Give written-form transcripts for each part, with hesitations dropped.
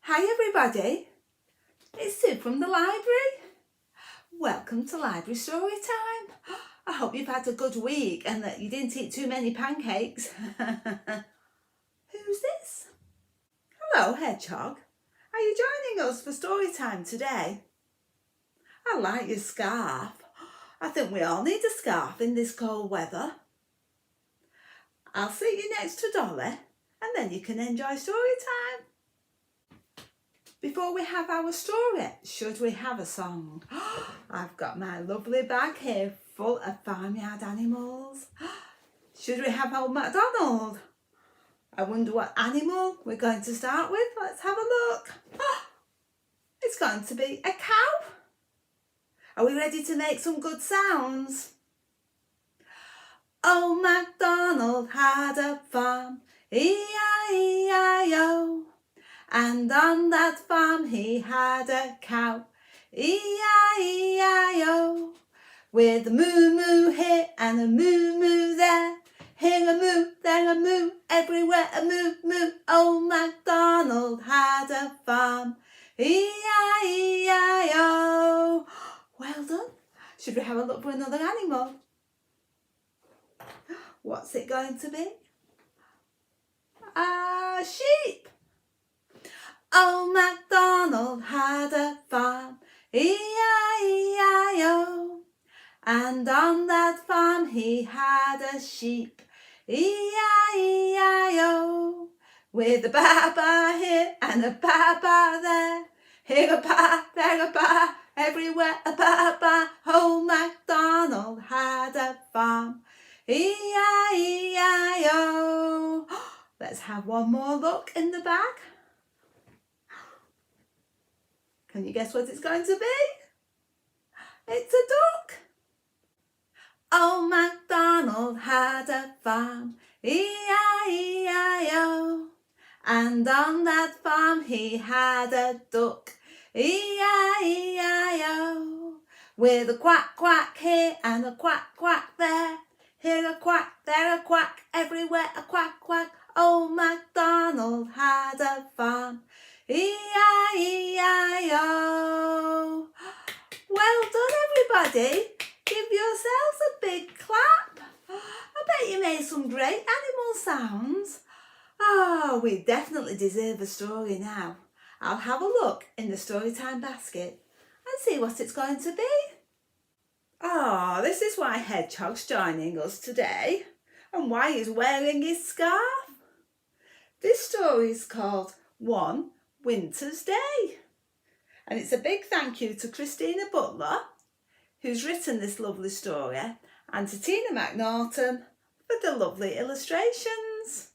Hi everybody, it's Sue from the library. Welcome to Library Story Time. I hope you've had a good week and that you didn't eat too many pancakes. Who's this? Hello Hedgehog, are you joining us for story time today? I like your scarf. I think we all need a scarf in this cold weather. I'll sit you next to Dolly and then you can enjoy story time. Before we have our story, should we have a song? I've got my lovely bag here full of farmyard animals. Should we have old MacDonald? I wonder what animal we're going to start with. Let's have a look. It's going to be a cow. Are we ready to make some good sounds? Old MacDonald had a farm, E-I-E-I-O. And on that farm he had a cow, E-I-E-I-O. With a moo-moo here and a moo-moo there. Here a moo, there a moo, everywhere a moo-moo. Old MacDonald had a farm, E-I-E-I-O. Well done. Should we have a look for another animal? What's it going to be? A sheep. Old MacDonald had a farm, E-I-E-I-O. And on that farm he had a sheep, E-I-E-I-O. With a ba-ba here and a ba-ba there. Here a ba, there a ba, everywhere a ba-ba. Old MacDonald had a farm, E-I-E-I-O. Let's have one more look in the bag. Can you guess what it's going to be? It's a duck. Old MacDonald had a farm, E-I-E-I-O. And on that farm he had a duck, E-I-E-I-O. With a quack quack here and a quack quack there. Here a quack, there a quack, everywhere a quack quack. Old MacDonald had a farm, E-I-E-I-O. Well done everybody. Give yourselves a big clap. I bet you made some great animal sounds. Oh, we definitely deserve a story now. I'll have a look in the Storytime basket and see what it's going to be. Oh, this is why Hedgehog's joining us today and why he's wearing his scarf. This story is called One Winter's Day. And it's a big thank you to Christina Butler, who's written this lovely story, and to Tina McNaughton for the lovely illustrations.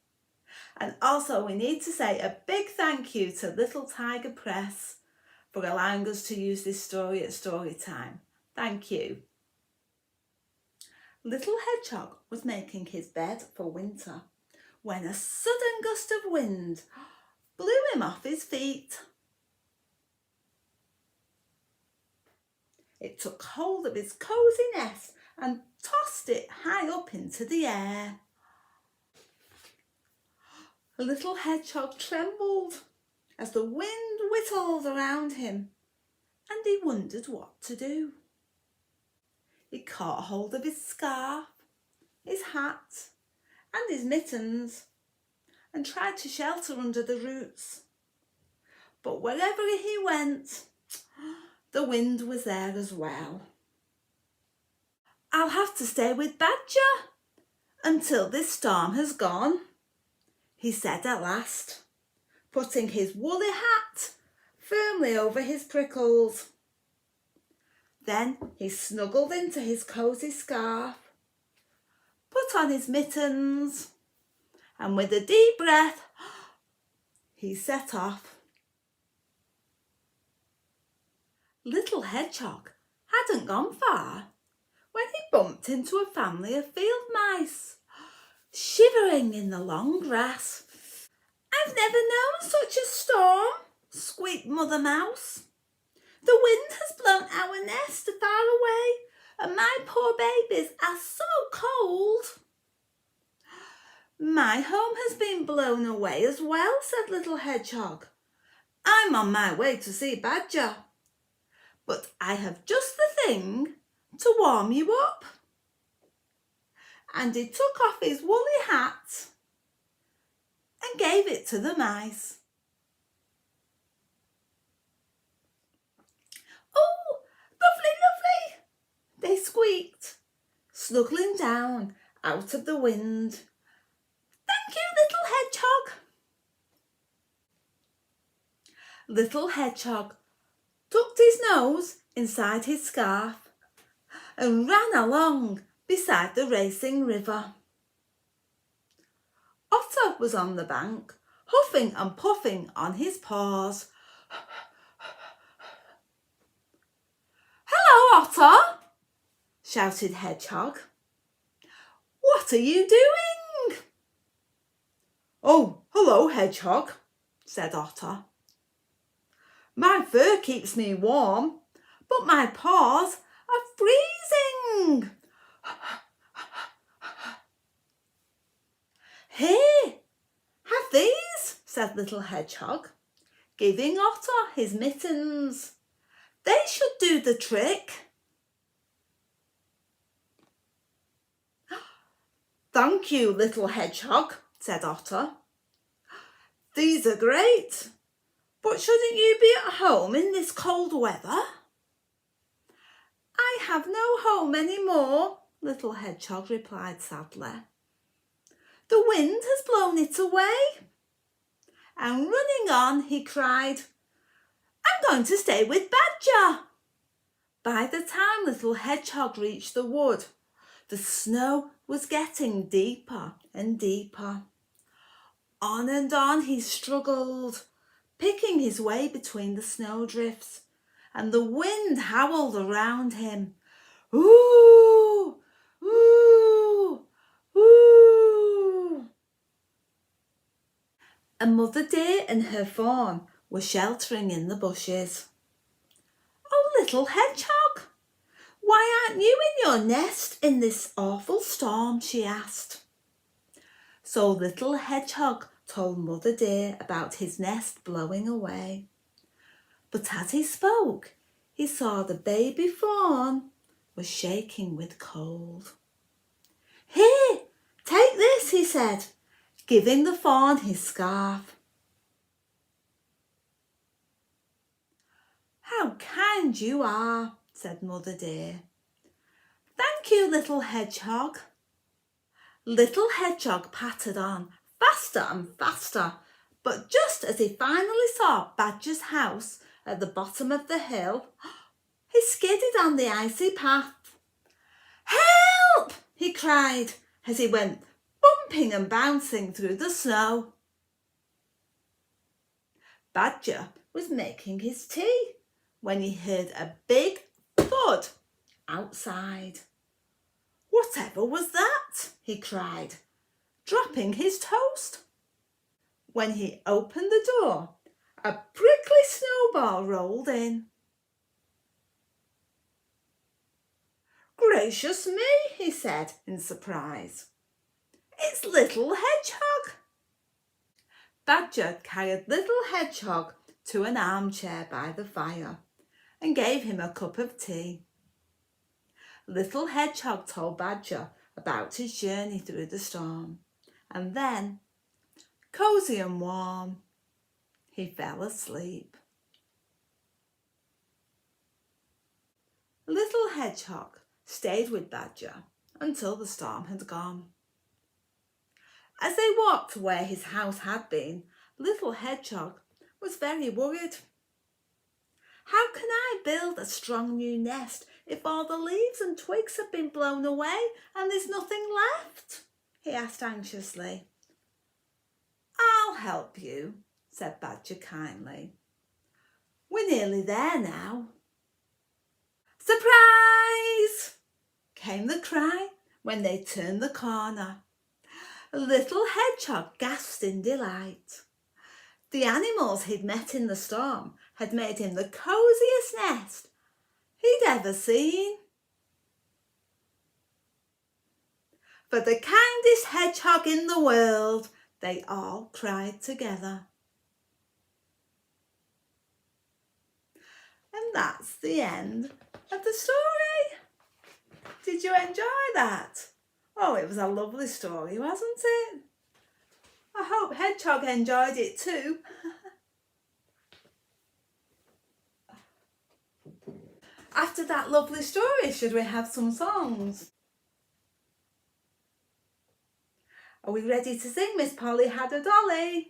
And also we need to say a big thank you to Little Tiger Press for allowing us to use this story at Storytime. Thank you. Little Hedgehog was making his bed for winter when a sudden gust of wind blew him off his feet. It took hold of his cosy nest and tossed it high up into the air. Little Hedgehog trembled as the wind whistled around him, and he wondered what to do. He caught hold of his scarf, his hat and his mittens and tried to shelter under the roots. But wherever he went, the wind was there as well. I'll have to stay with Badger until this storm has gone, he said at last, putting his woolly hat firmly over his prickles. Then he snuggled into his cosy scarf, put on his mittens, and with a deep breath, he set off. Little Hedgehog hadn't gone far when he bumped into a family of field mice, shivering in the long grass. "I've never known such a storm," squeaked Mother Mouse. "The wind has blown our nest far away, and my poor babies are so cold." "My home has been blown away as well," said Little Hedgehog, I'm on my way to see Badger, but I have just the thing to warm you up." And he took off his woolly hat and gave it to the mice. "Oh, lovely, lovely," they squeaked, snuggling down out of the wind. "Thank you, little hedgehog." Little Hedgehog tucked his nose inside his scarf and ran along beside the racing river. Otter was on the bank, huffing and puffing on his paws. "Hello, Otter," shouted Hedgehog. "What are you doing?" "Oh, hello, Hedgehog," said Otter. "My fur keeps me warm, but my paws are freezing." "Here, have these," said Little Hedgehog, giving Otter his mittens. "They should do the trick." "Thank you, Little Hedgehog," said Otter. "These are great, but shouldn't you be at home in this cold weather?" "I have no home any more," Little Hedgehog replied sadly. "The wind has blown it away." And running on, he cried, "I'm going to stay with Badger." By the time Little Hedgehog reached the wood, the snow was getting deeper and deeper. On and on he struggled, picking his way between the snowdrifts, and the wind howled around him. "Ooh, ooh, ooh." And Mother Deer and her fawn were sheltering in the bushes. "Oh, Little Hedgehog, why aren't you in your nest in this awful storm?" she asked. So Little Hedgehog told Mother Deer about his nest blowing away. But as he spoke, he saw the baby fawn was shaking with cold. "Here, take this," he said, giving the fawn his scarf. "How kind you are," said Mother Deer. "Thank you, Little Hedgehog." Little Hedgehog pattered on, faster and faster, but just as he finally saw Badger's house at the bottom of the hill, he skidded on the icy path. "Help!" he cried as he went bumping and bouncing through the snow. Badger was making his tea when he heard a big thud outside. "Whatever was that?" he cried, dropping his toast. When he opened the door, a prickly snowball rolled in. "Gracious me," he said in surprise. "It's Little Hedgehog." Badger carried Little Hedgehog to an armchair by the fire and gave him a cup of tea. Little Hedgehog told Badger about his journey through the storm, and then, cosy and warm, he fell asleep. Little Hedgehog stayed with Badger until the storm had gone. As they walked to where his house had been, Little Hedgehog was very worried. "How can I build a strong new nest if all the leaves and twigs have been blown away and there's nothing left?" he asked anxiously. "I'll help you," said Badger kindly. "We're nearly there now." "Surprise!" came the cry when they turned the corner. Little Hedgehog gasped in delight. The animals he'd met in the storm had made him the cosiest nest he'd ever seen. "For the kindest hedgehog in the world," they all cried together. that's the end of the story. Did you enjoy that? Oh, it was a lovely story, wasn't it? I hope Hedgehog enjoyed it too. After that lovely story, should we have some songs? Are we ready to sing Miss Polly Had a Dolly?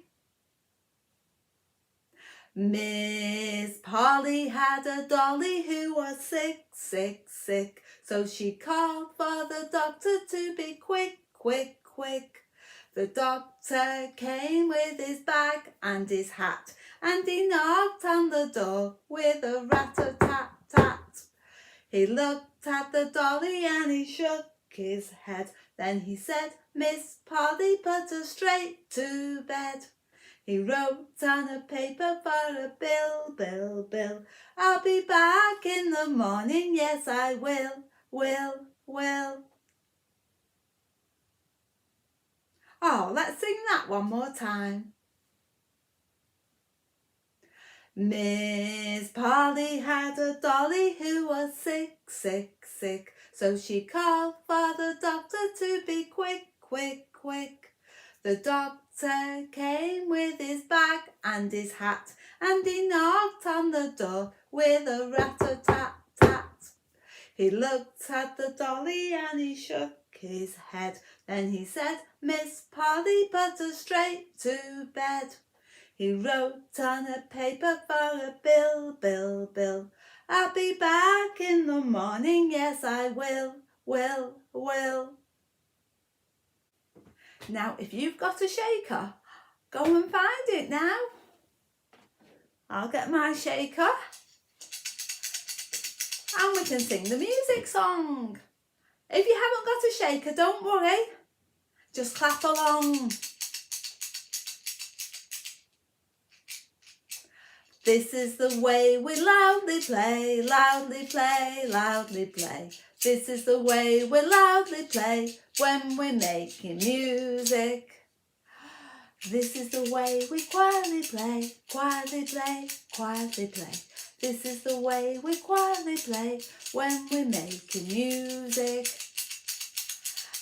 Miss Polly had a dolly who was sick, sick, sick. So she called for the doctor to be quick, quick, quick. The doctor came with his bag and his hat, and he knocked on the door with a rat-a-tat-tat. He looked at the dolly and he shook his head. Then he said, Miss Polly, put her straight to bed. He wrote on a paper for a bill, bill, bill. I'll be back in the morning, yes I will. Oh, let's sing that one more time. Miss Polly had a dolly who was sick, sick, sick. So she called for the doctor to be quick, quick, quick. The doctor came with his bag and his hat, and he knocked on the door with a rat-a-tat-tat. He looked at the dolly and he shook his head. Then he said, Miss Polly, put her straight to bed. He wrote on a paper for a bill, bill, bill. I'll be back in the morning, yes I will. Now, if you've got a shaker, go and find it now. I'll get my shaker and we can sing the music song. If you haven't got a shaker, don't worry. Just clap along. This is the way we loudly play, loudly play, loudly play. This is the way we loudly play when we're making music. This is the way we quietly play, quietly play, quietly play. This is the way we quietly play when we're making music.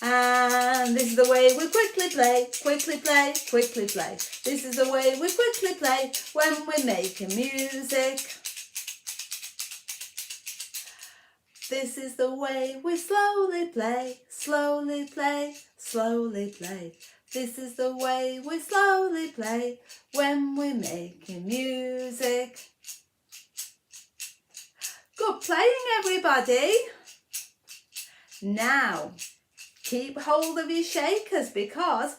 And this is the way we quickly play, quickly play, quickly play. This is the way we quickly play when we're making music. This is the way we slowly play, slowly play, slowly play. This is the way we slowly play when we're making music. Good playing, everybody. Now, keep hold of your shakers because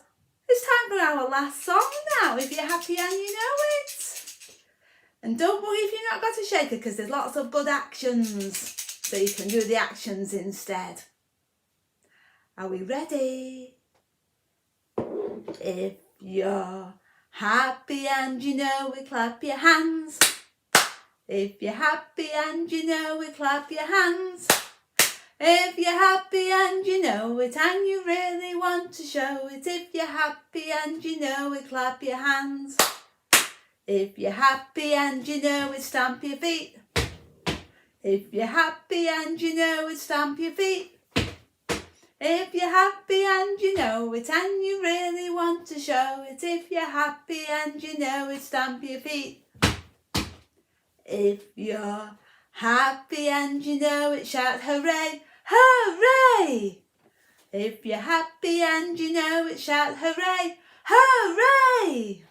it's time for our last song now, if you're happy and you know it. And don't worry if you've not got a shaker because there's lots of good actions, so you can do the actions instead. Are we ready? If you're happy and you know it, clap your hands. If you're happy and you know it, clap your hands. If you're happy and you know it and you really want to show it, if you're happy and you know it, clap your hands. If you're happy and you know it, stamp your feet. If you're happy and you know it, stamp your feet. If you're happy and you know it and you really want to show it, if you're happy and you know it, stamp your feet. If you're happy and you know it, shout hooray, hooray! If you're happy and you know it, shout hooray, hooray!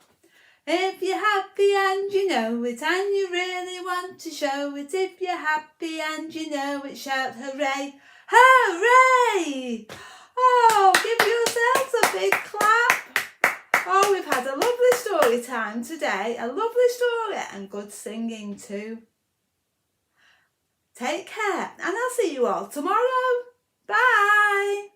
If you're happy and you know it and you really want to show it, if you're happy and you know it, shout hooray, hooray! Oh, give yourselves a big clap. Oh, we've had a lovely story time today, a lovely story and good singing too. Take care and I'll see you all tomorrow. Bye.